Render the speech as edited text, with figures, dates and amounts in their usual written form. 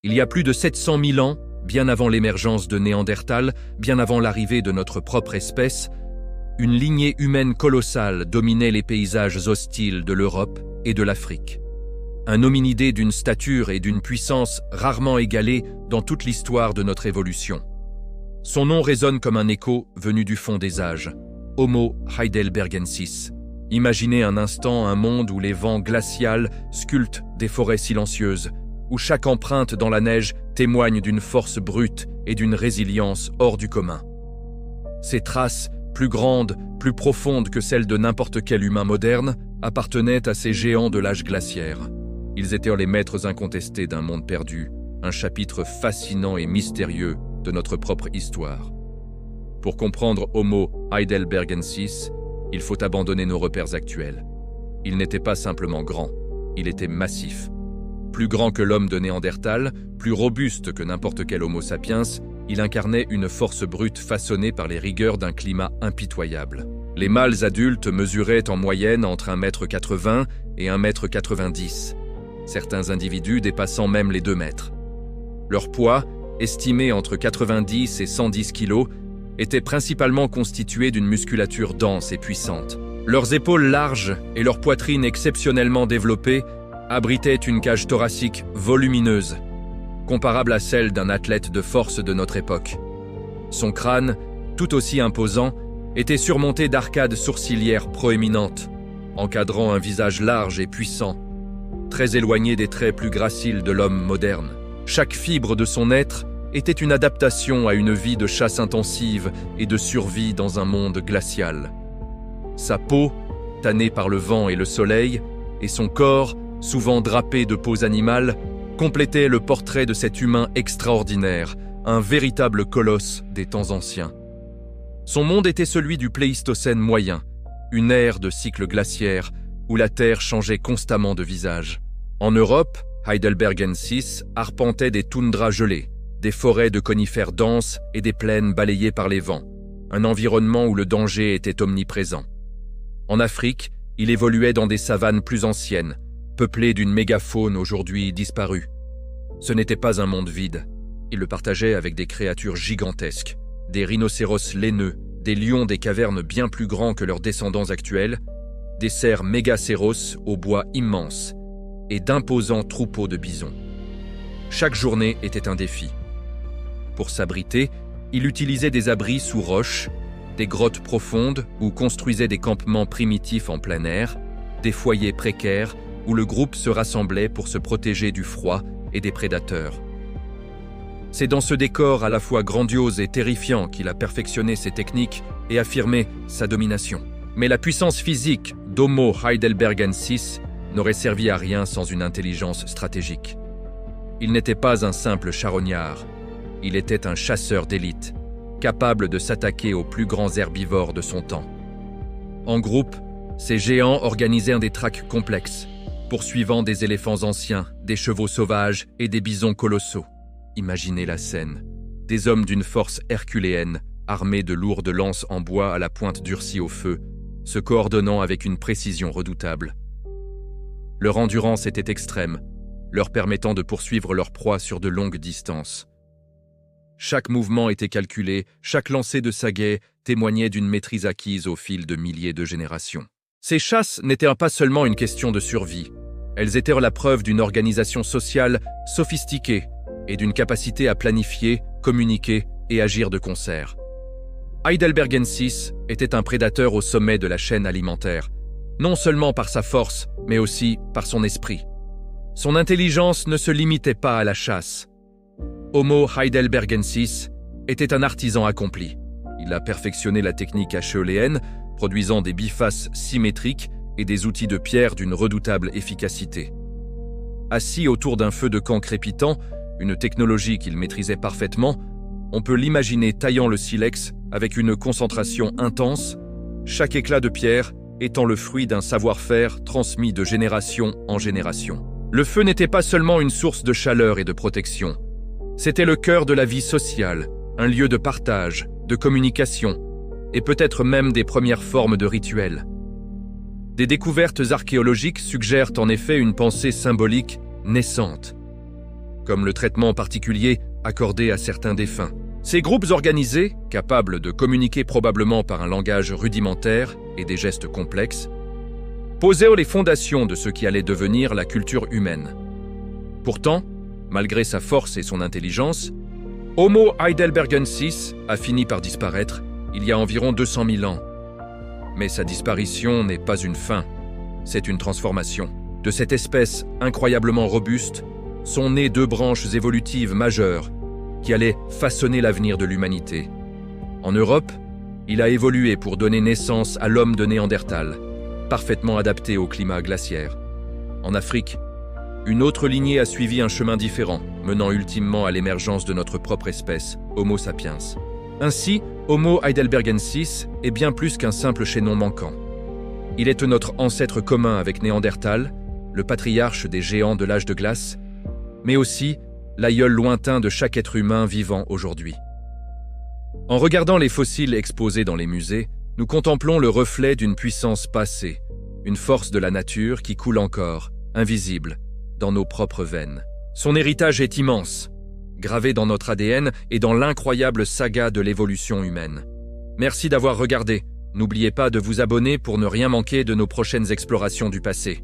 Il y a plus de 700 000 ans, bien avant l'émergence de Néandertal, bien avant l'arrivée de notre propre espèce, une lignée humaine colossale dominait les paysages hostiles de l'Europe et de l'Afrique. Un hominidé d'une stature et d'une puissance rarement égalées dans toute l'histoire de notre évolution. Son nom résonne comme un écho venu du fond des âges, Homo heidelbergensis. Imaginez un instant un monde où les vents glacials sculptent des forêts silencieuses, où chaque empreinte dans la neige témoigne d'une force brute et d'une résilience hors du commun. Ces traces, plus grandes, plus profondes que celles de n'importe quel humain moderne, appartenaient à ces géants de l'âge glaciaire. Ils étaient les maîtres incontestés d'un monde perdu, un chapitre fascinant et mystérieux de notre propre histoire. Pour comprendre Homo heidelbergensis, il faut abandonner nos repères actuels. Il n'était pas simplement grand, il était massif. Plus grand que l'homme de Néandertal, plus robuste que n'importe quel Homo sapiens, il incarnait une force brute façonnée par les rigueurs d'un climat impitoyable. Les mâles adultes mesuraient en moyenne entre 1,80 m et 1,90 m, certains individus dépassant même les 2 mètres. Leur poids, estimé entre 90 et 110 kg, était principalement constitué d'une musculature dense et puissante. Leurs épaules larges et leur poitrine exceptionnellement développée abritaient une cage thoracique volumineuse, comparable à celle d'un athlète de force de notre époque. Son crâne, tout aussi imposant, était surmonté d'arcades sourcilières proéminentes, encadrant un visage large et puissant, très éloigné des traits plus graciles de l'homme moderne. Chaque fibre de son être était une adaptation à une vie de chasse intensive et de survie dans un monde glacial. Sa peau, tannée par le vent et le soleil, et son corps, souvent drapé de peaux animales, complétaient le portrait de cet humain extraordinaire, un véritable colosse des temps anciens. Son monde était celui du Pléistocène moyen, une ère de cycle glaciaire où la Terre changeait constamment de visage. En Europe, heidelbergensis arpentait des toundras gelées, des forêts de conifères denses et des plaines balayées par les vents, un environnement où le danger était omniprésent. En Afrique, il évoluait dans des savanes plus anciennes, peuplées d'une mégafaune aujourd'hui disparue. Ce n'était pas un monde vide, il le partageait avec des créatures gigantesques, des rhinocéros laineux, des lions des cavernes bien plus grands que leurs descendants actuels, des cerfs mégacéros aux bois immenses et d'imposants troupeaux de bisons. Chaque journée était un défi. Pour s'abriter, il utilisait des abris sous roches, des grottes profondes où construisait des campements primitifs en plein air, des foyers précaires où le groupe se rassemblait pour se protéger du froid et des prédateurs. C'est dans ce décor à la fois grandiose et terrifiant qu'il a perfectionné ses techniques et affirmé sa domination. Mais la puissance physique d'Homo heidelbergensis n'aurait servi à rien sans une intelligence stratégique. Il n'était pas un simple charognard, il était un chasseur d'élite, capable de s'attaquer aux plus grands herbivores de son temps. En groupe, ces géants organisèrent des traques complexes, poursuivant des éléphants anciens, des chevaux sauvages et des bisons colossaux. Imaginez la scène. Des hommes d'une force herculéenne, armés de lourdes lances en bois à la pointe durcie au feu, se coordonnant avec une précision redoutable. Leur endurance était extrême, leur permettant de poursuivre leur proie sur de longues distances. Chaque mouvement était calculé, chaque lancer de saguet témoignait d'une maîtrise acquise au fil de milliers de générations. Ces chasses n'étaient pas seulement une question de survie, elles étaient la preuve d'une organisation sociale sophistiquée et d'une capacité à planifier, communiquer et agir de concert. Heidelbergensis était un prédateur au sommet de la chaîne alimentaire, non seulement par sa force, mais aussi par son esprit. Son intelligence ne se limitait pas à la chasse. Homo heidelbergensis était un artisan accompli. Il a perfectionné la technique achéoléenne, produisant des bifaces symétriques et des outils de pierre d'une redoutable efficacité. Assis autour d'un feu de camp crépitant, une technologie qu'il maîtrisait parfaitement, on peut l'imaginer taillant le silex avec une concentration intense, chaque éclat de pierre étant le fruit d'un savoir-faire transmis de génération en génération. Le feu n'était pas seulement une source de chaleur et de protection, c'était le cœur de la vie sociale, un lieu de partage, de communication, et peut-être même des premières formes de rituels. Des découvertes archéologiques suggèrent en effet une pensée symbolique naissante. comme le traitement particulier accordé à certains défunts. Ces groupes organisés, capables de communiquer probablement par un langage rudimentaire et des gestes complexes, posaient les fondations de ce qui allait devenir la culture humaine. Pourtant, malgré sa force et son intelligence, Homo heidelbergensis a fini par disparaître il y a environ 200 000 ans. Mais sa disparition n'est pas une fin, c'est une transformation. De cette espèce incroyablement robuste sont nées deux branches évolutives majeures qui allaient façonner l'avenir de l'humanité. En Europe, il a évolué pour donner naissance à l'homme de Néandertal, parfaitement adapté au climat glaciaire. En Afrique, une autre lignée a suivi un chemin différent, menant ultimement à l'émergence de notre propre espèce, Homo sapiens. Ainsi, Homo heidelbergensis est bien plus qu'un simple chaînon manquant. Il est notre ancêtre commun avec Néandertal, le patriarche des géants de l'âge de glace, mais aussi l'aïeul lointain de chaque être humain vivant aujourd'hui. En regardant les fossiles exposés dans les musées, nous contemplons le reflet d'une puissance passée, une force de la nature qui coule encore, invisible, dans nos propres veines. Son héritage est immense, gravé dans notre ADN et dans l'incroyable saga de l'évolution humaine. Merci d'avoir regardé. N'oubliez pas de vous abonner pour ne rien manquer de nos prochaines explorations du passé.